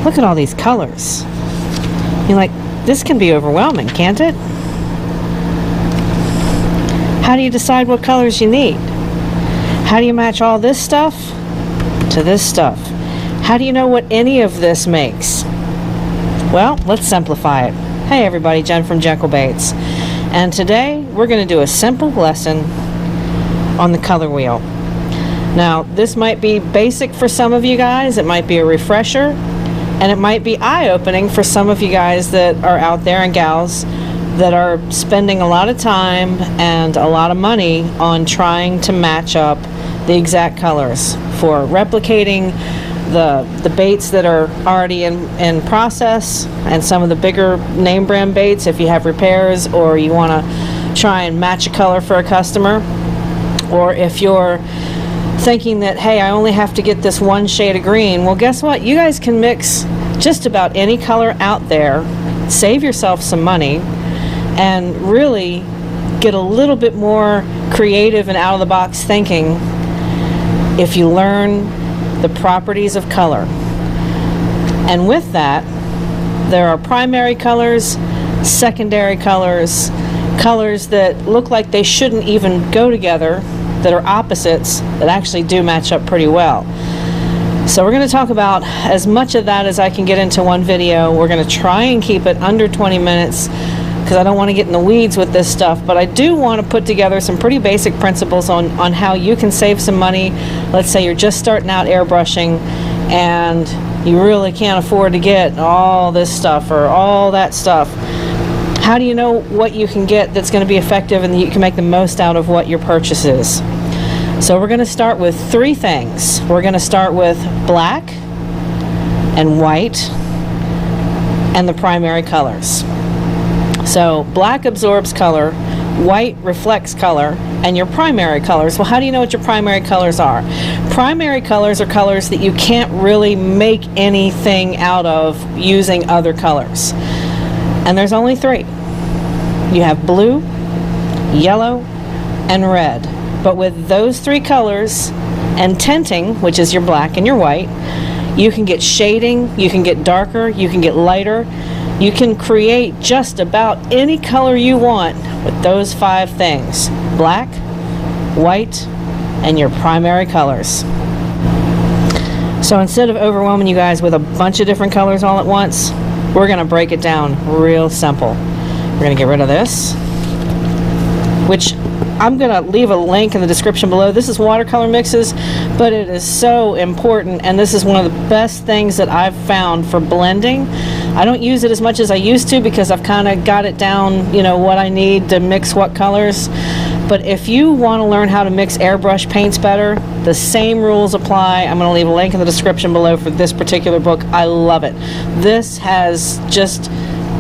look at all these colors. You're like, this can be overwhelming, can't it? How do you decide what colors you need? How do you match all this stuff to this stuff? How do you know what any of this makes? Well, let's simplify it. Hey everybody, Jen from Jekyll Baits. And today we're going to do a simple lesson on the color wheel. Now, this might be basic for some of you guys, it might be a refresher, and it might be eye-opening for some of you guys that are out there and gals that are spending a lot of time and a lot of money on trying to match up the exact colors for replicating the baits that are already in process, and some of the bigger name brand baits if you have repairs or you want to try and match a color for a customer, or if you're thinking that, hey, I only have to get this one shade of green. Well, guess what? You guys can mix just about any color out there, save yourself some money, and really get a little bit more creative and out of the box thinking if you learn the properties of color. And with that, there are primary colors, secondary colors, colors that look like they shouldn't even go together, that are opposites, that actually do match up pretty well. So we're going to talk about as much of that as I can get into one video. We're going to try and keep it under 20 minutes because I don't want to get in the weeds with this stuff, but I do want to put together some pretty basic principles on how you can save some money. Let's say you're just starting out airbrushing and you really can't afford to get all this stuff or all that stuff. How do you know what you can get that's going to be effective and that you can make the most out of what your purchase is? So we're going to start with three things. We're going to start with black and white and the primary colors. So black absorbs color, white reflects color, and your primary colors. Well, how do you know what your primary colors are? Primary colors are colors that you can't really make anything out of using other colors. And there's only three. You have blue, yellow, and red. But with those three colors and tinting, which is your black and your white, you can get shading, you can get darker, you can get lighter. You can create just about any color you want with those five things: black, white, and your primary colors. So instead of overwhelming you guys with a bunch of different colors all at once, we're going to break it down real simple. We're going to get rid of this, which I'm going to leave a link in the description below. This is Watercolor Mixes, but it is so important, and this is one of the best things that I've found for blending. I don't use it as much as I used to because I've kind of got it down, you know, what I need to mix what colors. But if you want to learn how to mix airbrush paints better, the same rules apply. I'm going to leave a link in the description below for this particular book. I love it. This has just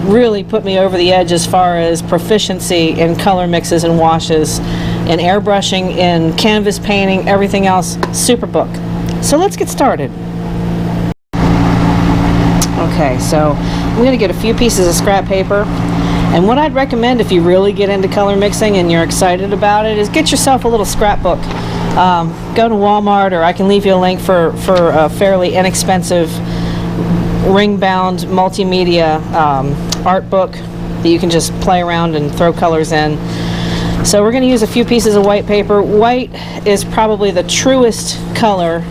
really put me over the edge as far as proficiency in color mixes and washes, in airbrushing, in canvas painting, everything else. Super book. So let's get started. Okay, so I'm going to get a few pieces of scrap paper, and what I'd recommend if you really get into color mixing and you're excited about it is get yourself a little scrapbook. Go to Walmart, or I can leave you a link for a fairly inexpensive ring-bound multimedia art book that you can just play around and throw colors in. So we're going to use a few pieces of white paper. White is probably the truest color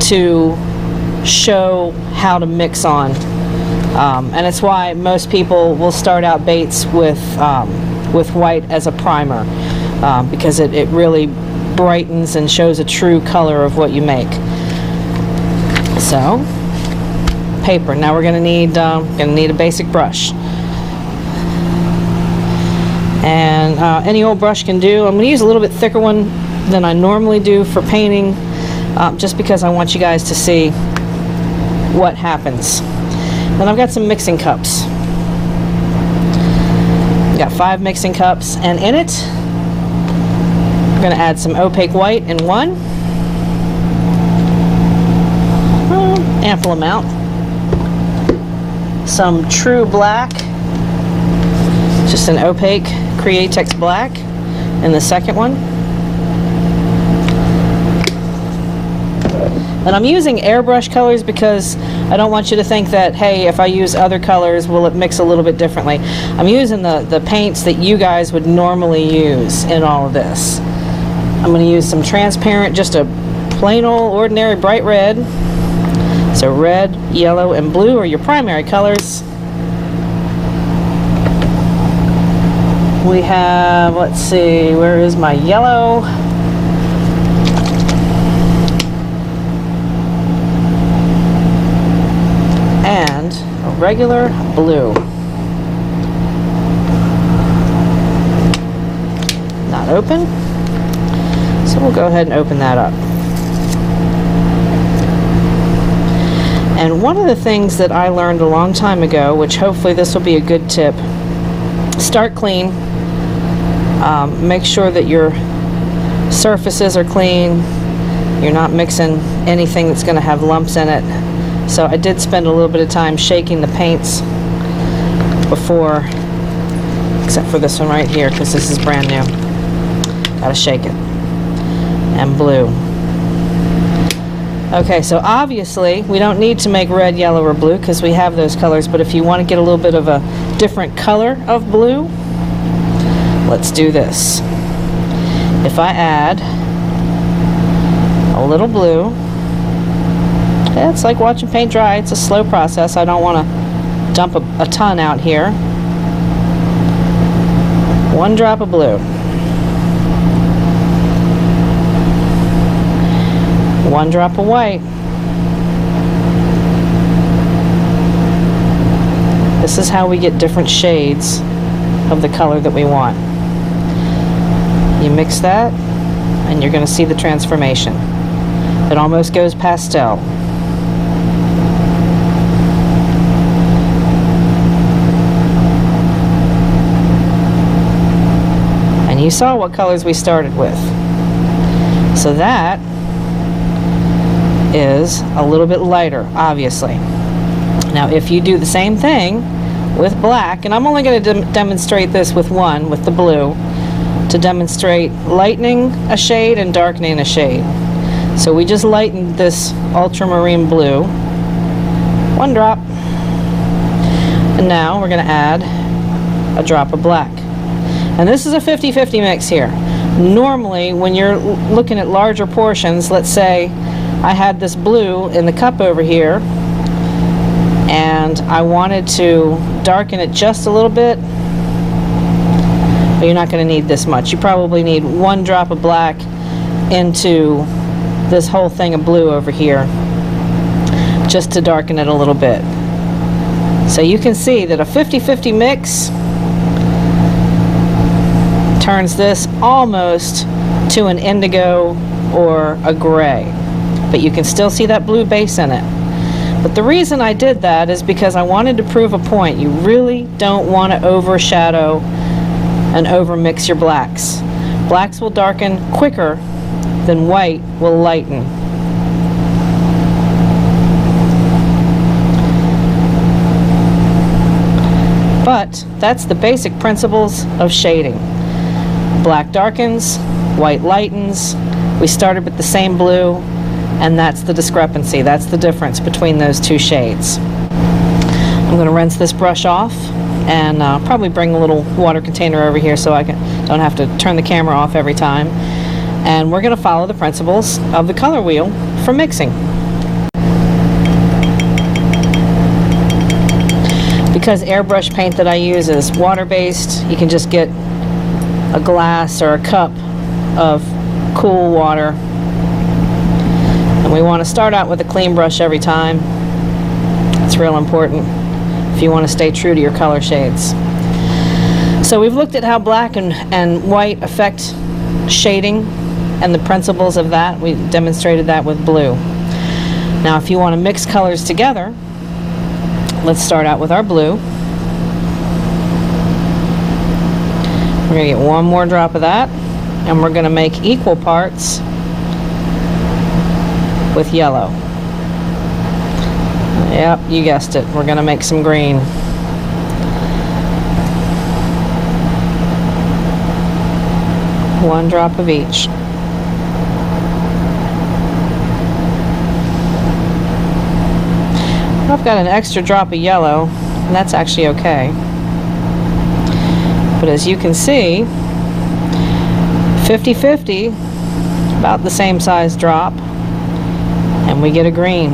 to show how to mix on, and it's why most people will start out baits with white as a primer, because it really brightens and shows a true color of what you make. So paper. Now we're going to need a basic brush, and any old brush can do. I'm going to use a little bit thicker one than I normally do for painting, just because I want you guys to see what happens. Then I've got some mixing cups. I've got 5 mixing cups, and in it I'm going to add some opaque white in one, ample amount. Some true black, just an opaque Createx black in the second one. And I'm using airbrush colors because I don't want you to think that, hey, if I use other colors, will it mix a little bit differently? I'm using the paints that you guys would normally use in all of this. I'm going to use some transparent, just a plain old ordinary bright red. So red, yellow, and blue are your primary colors. We have, let's see, where is my yellow? And a regular blue. Not open. So we'll go ahead and open that up. And one of the things that I learned a long time ago, which hopefully this will be a good tip, start clean. Make sure that your surfaces are clean. You're not mixing anything that's going to have lumps in it. So I did spend a little bit of time shaking the paints before, except for this one right here, because this is brand new. Gotta shake it. And blue. Okay, so obviously we don't need to make red, yellow, or blue because we have those colors, but if you want to get a little bit of a different color of blue, let's do this. If I add a little blue, yeah, it's like watching paint dry. It's a slow process. I don't want to dump a ton out here. One drop of blue. One drop of white. This is how we get different shades of the color that we want. You mix that and you're going to see the transformation. It almost goes pastel. And you saw what colors we started with. So that is a little bit lighter, obviously. Now if you do the same thing with black, and I'm only going to demonstrate this with one, with the blue, to demonstrate lightening a shade and darkening a shade. So we just lightened this ultramarine blue, one drop, and now we're going to add a drop of black. And this is a 50-50 mix here. Normally when you're looking at larger portions, let's say I had this blue in the cup over here and I wanted to darken it just a little bit, but you're not going to need this much. You probably need one drop of black into this whole thing of blue over here just to darken it a little bit. So you can see that a 50-50 mix turns this almost to an indigo or a gray. But you can still see that blue base in it. But the reason I did that is because I wanted to prove a point. You really don't want to overshadow and overmix your blacks. Blacks will darken quicker than white will lighten. But that's the basic principles of shading. Black darkens, white lightens. We started with the same blue, and that's the discrepancy. That's the difference between those two shades. I'm going to rinse this brush off and probably bring a little water container over here so I don't have to turn the camera off every time. And we're going to follow the principles of the color wheel for mixing. Because airbrush paint that I use is water-based, you can just get a glass or a cup of cool water. And we want to start out with a clean brush every time. It's real important if you want to stay true to your color shades. So we've looked at how black and white affect shading and the principles of that. We demonstrated that with blue. Now if you want to mix colors together, let's start out with our blue. We're going to get one more drop of that, and we're going to make equal parts with yellow. Yep, you guessed it. We're going to make some green. One drop of each. I've got an extra drop of yellow, and that's actually okay. But as you can see, 50-50, about the same size drop, and we get a green.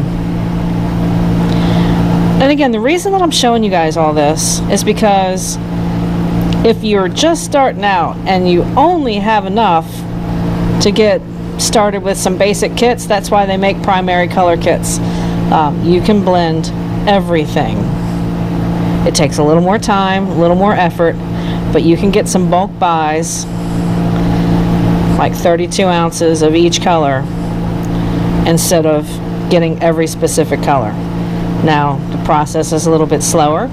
And again, the reason that I'm showing you guys all this is because if you're just starting out and you only have enough to get started with some basic kits, that's why they make primary color kits. You can blend everything. It takes a little more time, a little more effort, but you can get some bulk buys, like 32 ounces of each color, instead of getting every specific color. Now, the process is a little bit slower,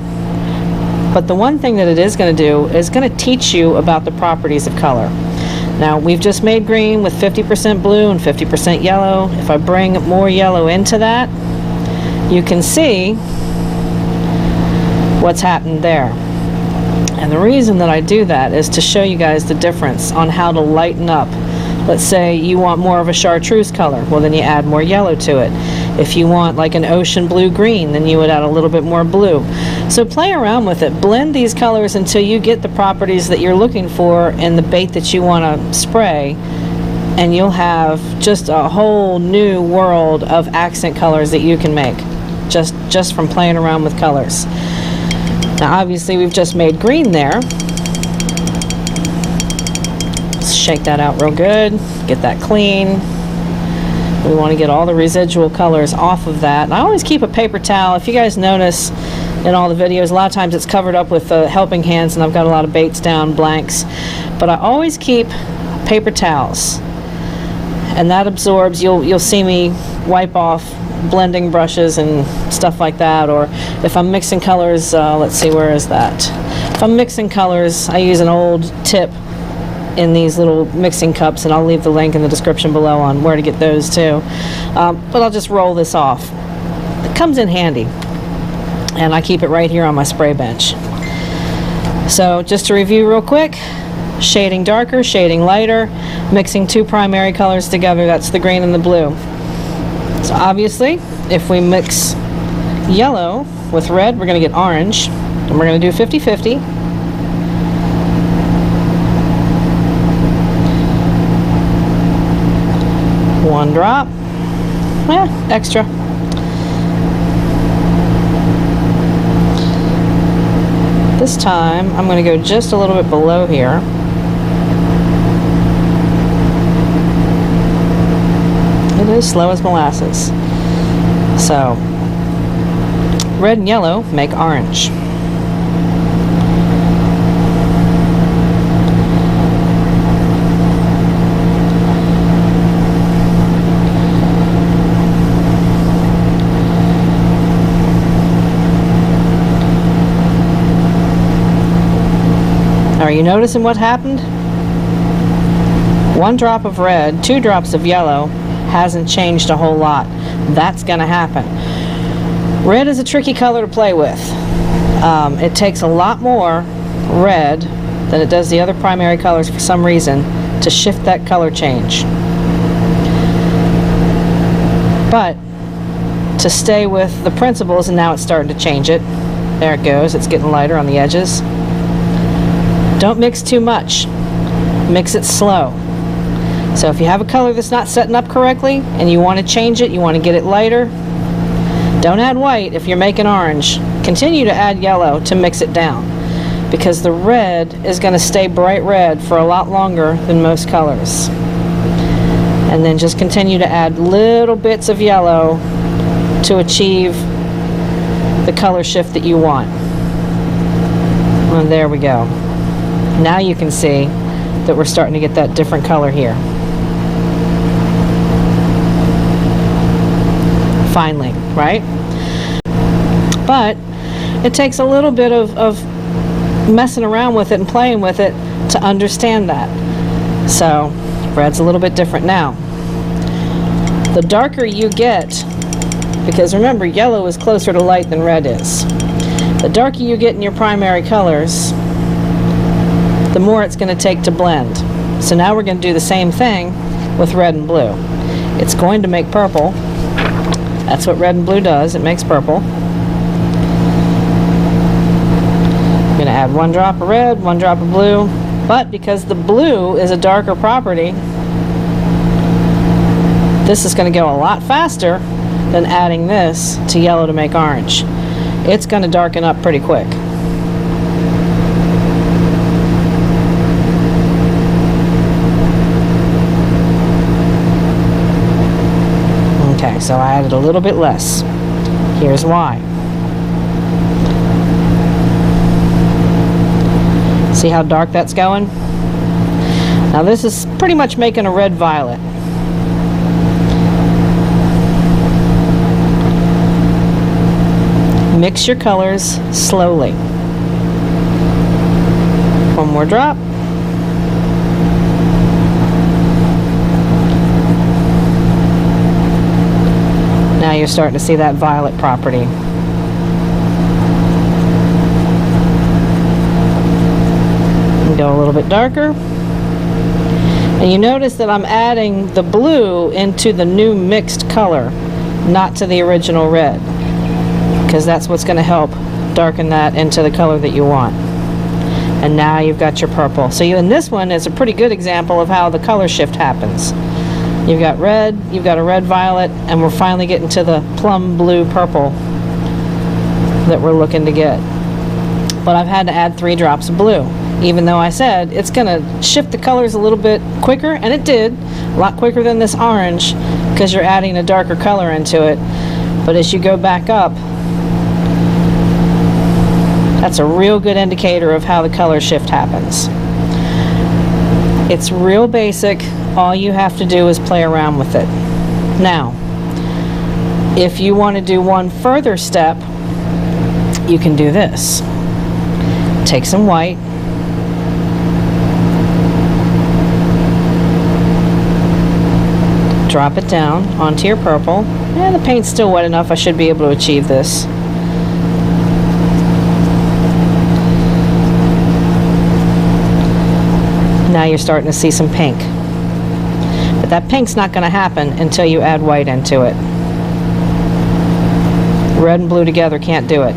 but the one thing that it is going to do is going to teach you about the properties of color. Now, we've just made green with 50% blue and 50% yellow. If I bring more yellow into that, you can see what's happened there. And the reason that I do that is to show you guys the difference on how to lighten up. Let's say you want more of a chartreuse color, well then you add more yellow to it. If you want like an ocean blue green, then you would add a little bit more blue. So play around with it, blend these colors until you get the properties that you're looking for in the bait that you want to spray, and you'll have just a whole new world of accent colors that you can make just from playing around with colors. Now obviously we've just made green there. Let's shake that out real good, get that clean. We want to get all the residual colors off of that. And I always keep a paper towel. If you guys notice in all the videos, a lot of times it's covered up with helping hands, and I've got a lot of baits down, blanks. But I always keep paper towels, and that absorbs. You'll see me wipe off blending brushes and stuff like that. Or if I'm mixing colors, let's see, where is that? If I'm mixing colors, I use an old tip in these little mixing cups, and I'll leave the link in the description below on where to get those too. But I'll just roll this off. It comes in handy, and I keep it right here on my spray bench. So just to review real quick, shading darker, shading lighter, mixing two primary colors together, that's the green and the blue. So obviously, if we mix yellow with red, we're going to get orange, and we're going to do 50-50. One drop, extra. This time I'm going to go just a little bit below here. It is slow as molasses. So red and yellow make orange. Are you noticing what happened? One drop of red, 2 drops of yellow hasn't changed a whole lot. That's going to happen. Red is a tricky color to play with. It takes a lot more red than it does the other primary colors for some reason to shift that color change. But to stay with the principles, and now it's starting to change it. There it goes. It's getting lighter on the edges. Don't mix too much. Mix it slow. So if you have a color that's not setting up correctly and you want to change it, you want to get it lighter, don't add white if you're making orange. Continue to add yellow to mix it down, because the red is going to stay bright red for a lot longer than most colors. And then just continue to add little bits of yellow to achieve the color shift that you want. And there we go. Now you can see that we're starting to get that different color here. Finally, right? But it takes a little bit of messing around with it and playing with it to understand that. So red's a little bit different now. The darker you get, because remember, yellow is closer to light than red is. The darker you get in your primary colors, the more it's going to take to blend. So now we're going to do the same thing with red and blue. It's going to make purple. That's what red and blue does. It makes purple. add 1 drop of red, 1 drop of blue, but because the blue is a darker property, this is going to go a lot faster than adding this to yellow to make orange. It's going to darken up pretty quick. Okay, so I added a little bit less. Here's why. See how dark that's going? Now this is pretty much making a red violet. Mix your colors slowly. 1 more drop. Now you're starting to see that violet property. And go a little bit darker. And you notice that I'm adding the blue into the new mixed color, not to the original red, because that's what's going to help darken that into the color that you want. And now you've got your purple. So in this one is a pretty good example of how the color shift happens. You've got red, you've got a red violet, and we're finally getting to the plum blue purple that we're looking to get. But I've had to add 3 drops of blue, even though I said it's going to shift the colors a little bit quicker, and it did, a lot quicker than this orange, because you're adding a darker color into it. But as you go back up, that's a real good indicator of how the color shift happens. It's real basic. All you have to do is play around with it. Now, if you want to do one further step, you can do this. Take some white, drop it down onto your purple, and the paint's still wet enough. I should be able to achieve this. Now you're starting to see some pink. But that pink's not going to happen until you add white into it. Red and blue together can't do it.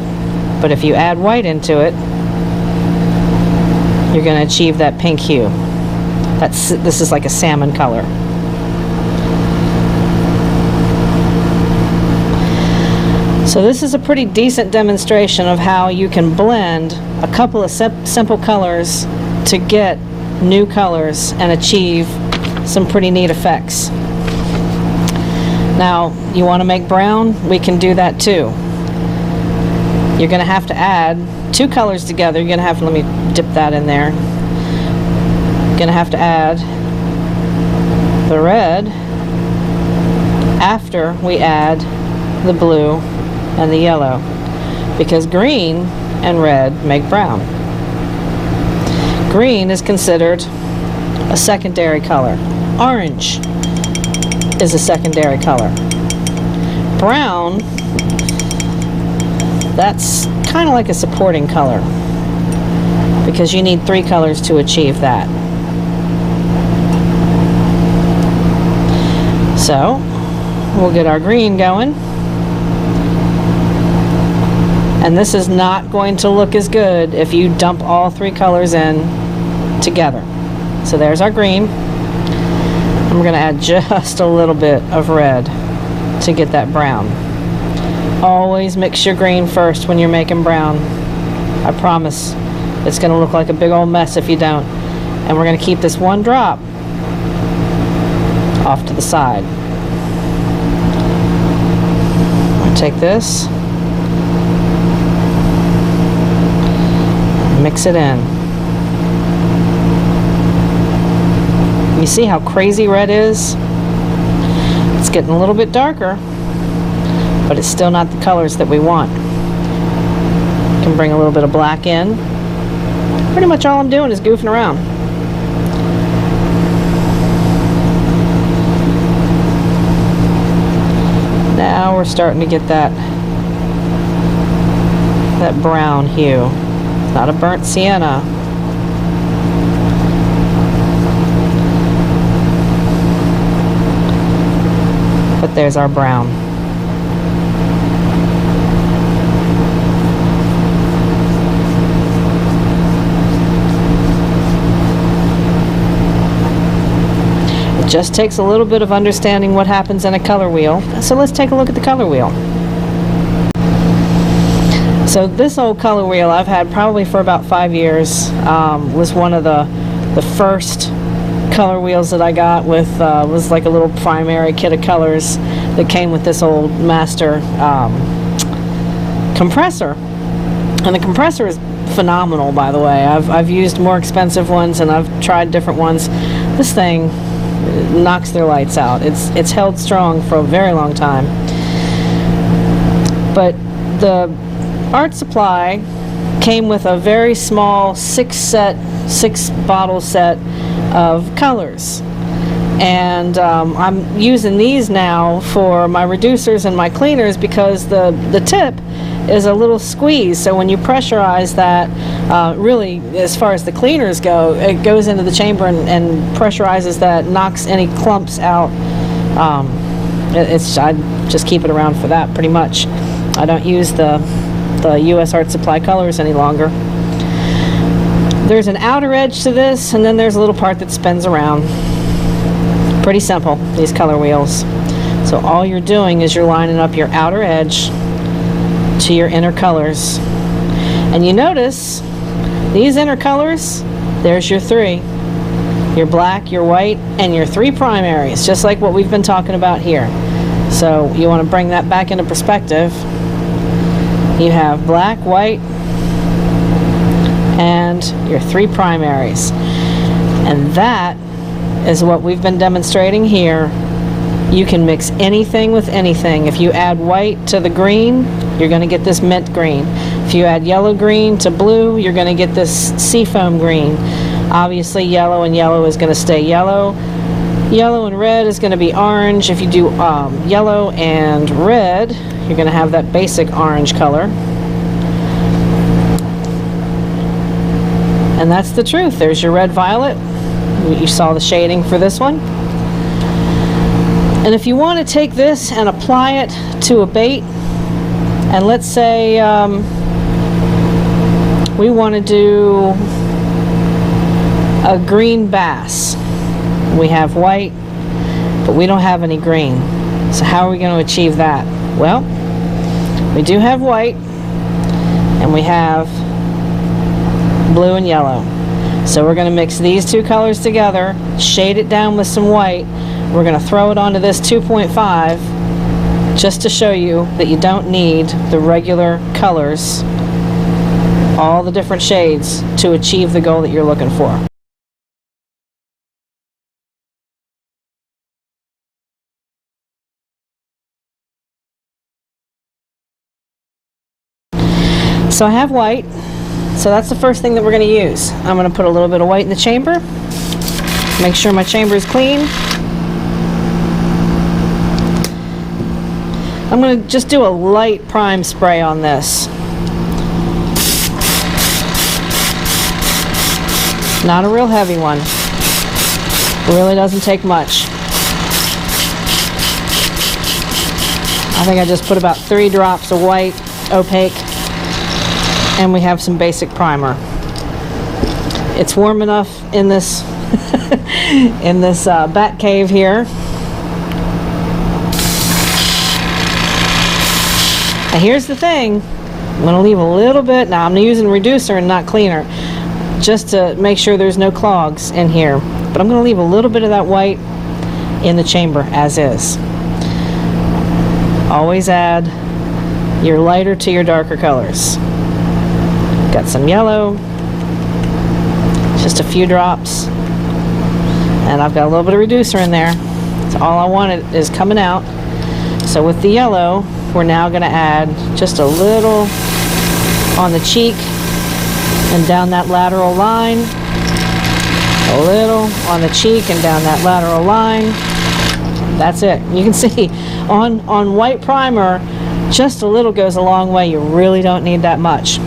But if you add white into it, you're going to achieve that pink hue. This is like a salmon color. So this is a pretty decent demonstration of how you can blend a couple of simple colors to get new colors and achieve some pretty neat effects. Now, you want to make brown? We can do that too. You're going to have to add 2 colors together. You're going to have to, let me dip that in there. You're going to have to add the red after we add the blue and the yellow, because green and red make brown. Green is considered a secondary color. Orange is a secondary color. Brown, that's kind of like a supporting color, because you need 3 colors to achieve that. So we'll get our green going. And this is not going to look as good if you dump all 3 colors in together. So there's our green. And we're going to add just a little bit of red to get that brown. Always mix your green first when you're making brown. I promise it's going to look like a big old mess if you don't. And we're going to keep this 1 drop off to the side. I'm going to take this, mix it in. You see how crazy red is? It's getting a little bit darker, but it's still not the colors that we want. You can bring a little bit of black in. Pretty much all I'm doing is goofing around. Now we're starting to get that brown hue. It's not a burnt sienna. But there's our brown. Just takes a little bit of understanding what happens in a color wheel. So let's take a look at the color wheel. So this old color wheel I've had probably for about 5 years. Was one of the first color wheels that I got with, was like a little primary kit of colors that came with this old master compressor. And the compressor is phenomenal, by the way. I've used more expensive ones and I've tried different ones. This thing knocks their lights out. It's held strong for a very long time. But the art supply came with a very small 6-bottle set of colors, and I'm using these now for my reducers and my cleaners because the tip is a little squeeze, so when you pressurize that, really as far as the cleaners go, it goes into the chamber and pressurizes that, knocks any clumps out. I just keep it around for that pretty much. I don't use the U.S. Art Supply colors any longer. There's an outer edge to this, and then there's a little part that spins around. Pretty simple, these color wheels. So all you're doing is you're lining up your outer edge to your inner colors. And you notice these inner colors, there's your 3. Your black, your white, and your 3 primaries, just like what we've been talking about here. So you want to bring that back into perspective. You have black, white, and your 3 primaries. And that is what we've been demonstrating here. You can mix anything with anything. If you add white to the green, you're going to get this mint green. If you add yellow green to blue, you're going to get this seafoam green. Obviously, yellow and yellow is going to stay yellow. Yellow and red is going to be orange. If you do yellow and red, you're going to have that basic orange color. And that's the truth. There's your red violet. You saw the shading for this one. And if you want to take this and apply it to a bait, and let's say we want to do a green bass. We have white, but we don't have any green. So how are we going to achieve that? Well, we do have white, and we have blue and yellow. So we're going to mix these 2 colors together, shade it down with some white. We're going to throw it onto this 2.5 just to show you that you don't need the regular colors, all the different shades, to achieve the goal that you're looking for. So I have white, so that's the first thing that we're going to use. I'm going to put a little bit of white in the chamber, make sure my chamber is clean. I'm going to just do a light prime spray on this. Not a real heavy one. It really doesn't take much. I think I just put about 3 drops of white opaque, and we have some basic primer. It's warm enough in this in this bat cave here. Now here's the thing. I'm going to leave a little bit. Now I'm using reducer and not cleaner, just to make sure there's no clogs in here. But I'm going to leave a little bit of that white in the chamber as is. Always add your lighter to your darker colors. Got some yellow, just a few drops, and I've got a little bit of reducer in there. So all I wanted is coming out. So with the yellow, we're now going to add just a little on the cheek and down that lateral line, a little on the cheek and down that lateral line. That's it. You can see on white primer, just a little goes a long way. You really don't need that much.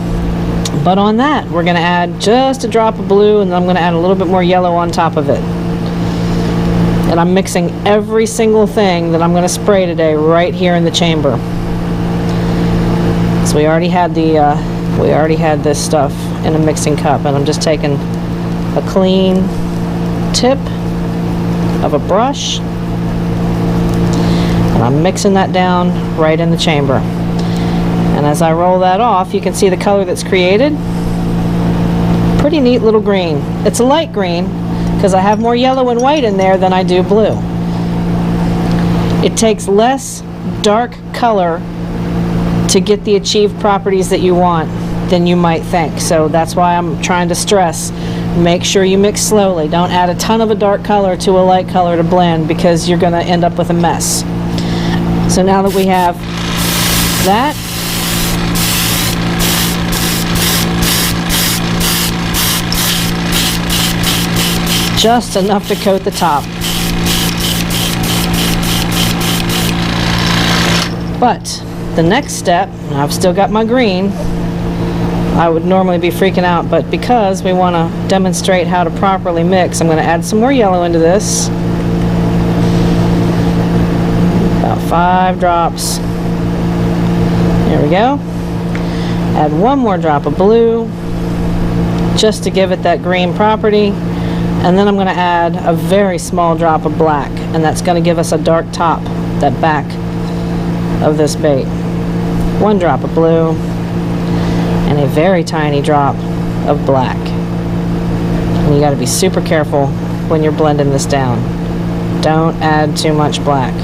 But on that, we're going to add just a drop of blue, and I'm going to add a little bit more yellow on top of it. And I'm mixing every single thing that I'm going to spray today right here in the chamber. So we already had this stuff in a mixing cup, and I'm just taking a clean tip of a brush. And I'm mixing that down right in the chamber. And as I roll that off, you can see the color that's created. Pretty neat little green. It's a light green because I have more yellow and white in there than I do blue. It takes less dark color to get the achieved properties that you want than you might think. So that's why I'm trying to stress, make sure you mix slowly. Don't add a ton of a dark color to a light color to blend, because you're going to end up with a mess. So now that we have that, just enough to coat the top. But the next step, I've still got my green. I would normally be freaking out, but because we want to demonstrate how to properly mix, I'm going to add some more yellow into this. About 5 drops. There we go. Add 1 more drop of blue, just to give it that green property. And then I'm going to add a very small drop of black, and that's going to give us a dark top, that back of this bait. 1 drop of blue, and a very tiny drop of black. And you got to be super careful when you're blending this down. Don't add too much black.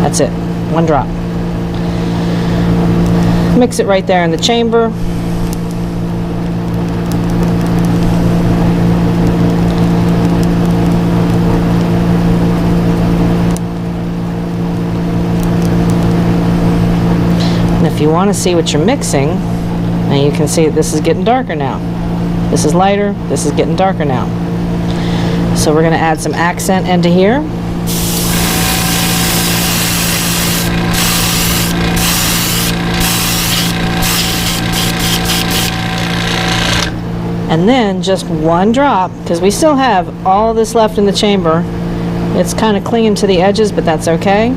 That's it, 1 drop. Mix it right there in the chamber. And if you want to see what you're mixing, now you can see that this is getting darker now. This is lighter, this is getting darker now. So we're going to add some accent into here. And then just 1 drop, because we still have all this left in the chamber. It's kind of clinging to the edges, but that's okay.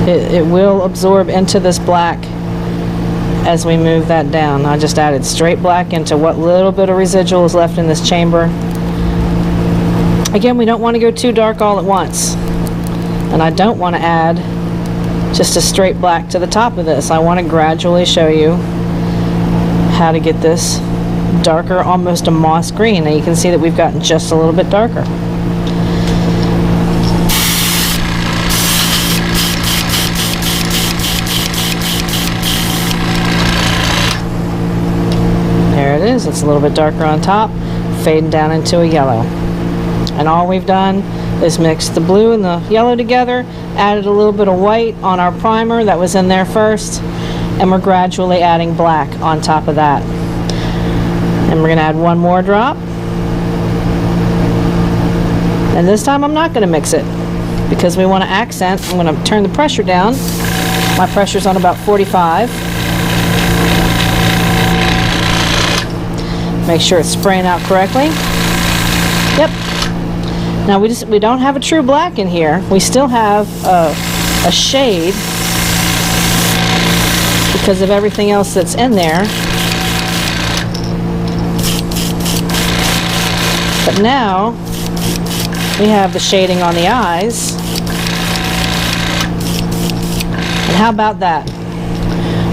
It will absorb into this black as we move that down. I just added straight black into what little bit of residual is left in this chamber. Again, we don't want to go too dark all at once. And I don't want to add just a straight black to the top of this. I want to gradually show you how to get this darker, almost a moss green. Now you can see that we've gotten just a little bit darker. There it is. It's a little bit darker on top, fading down into a yellow. And all we've done is mix the blue and the yellow together, added a little bit of white on our primer that was in there first, and we're gradually adding black on top of that. And we're going to add 1 more drop. And this time I'm not going to mix it, because we want to accent. I'm going to turn the pressure down. My pressure's on about 45. Make sure it's spraying out correctly. Yep. Now we don't have a true black in here. We still have a shade because of everything else that's in there. But now we have the shading on the eyes. And how about that?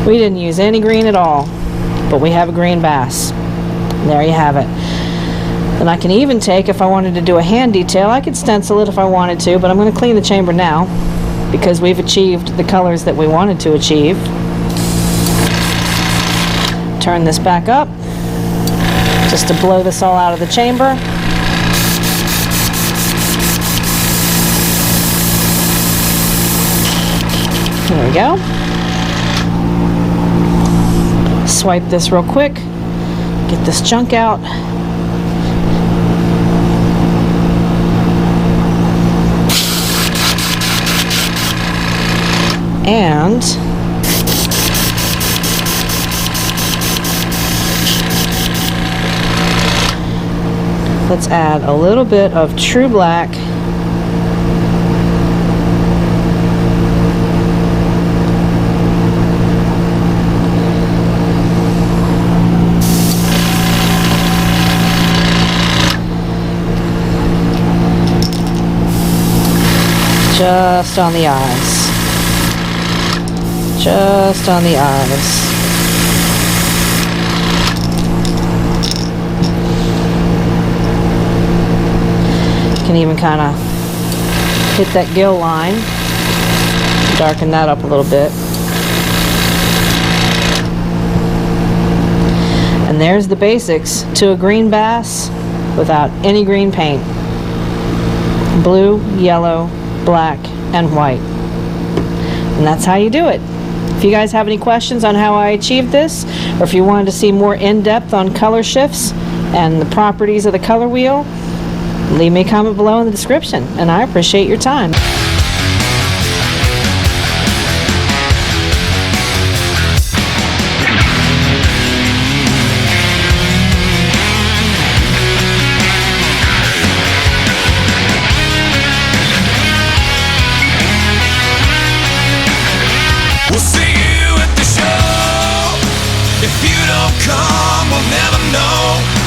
We didn't use any green at all, but we have a green bass. There you have it. And I can even take, if I wanted to do a hand detail, I could stencil it if I wanted to, but I'm going to clean the chamber now because we've achieved the colors that we wanted to achieve. Turn this back up just to blow this all out of the chamber. There we go. Swipe this real quick. Get this junk out. And let's add a little bit of true black. Just on the eyes. Just on the eyes. You can even kind of hit that gill line. Darken that up a little bit. And there's the basics to a green bass without any green paint. Blue, yellow, black, and white. And that's how you do it. If you guys have any questions on how I achieved this, or if you wanted to see more in-depth on color shifts and the properties of the color wheel, leave me a comment below in the description, and I appreciate your time. We'll see you at the show. If you don't come, we'll never know.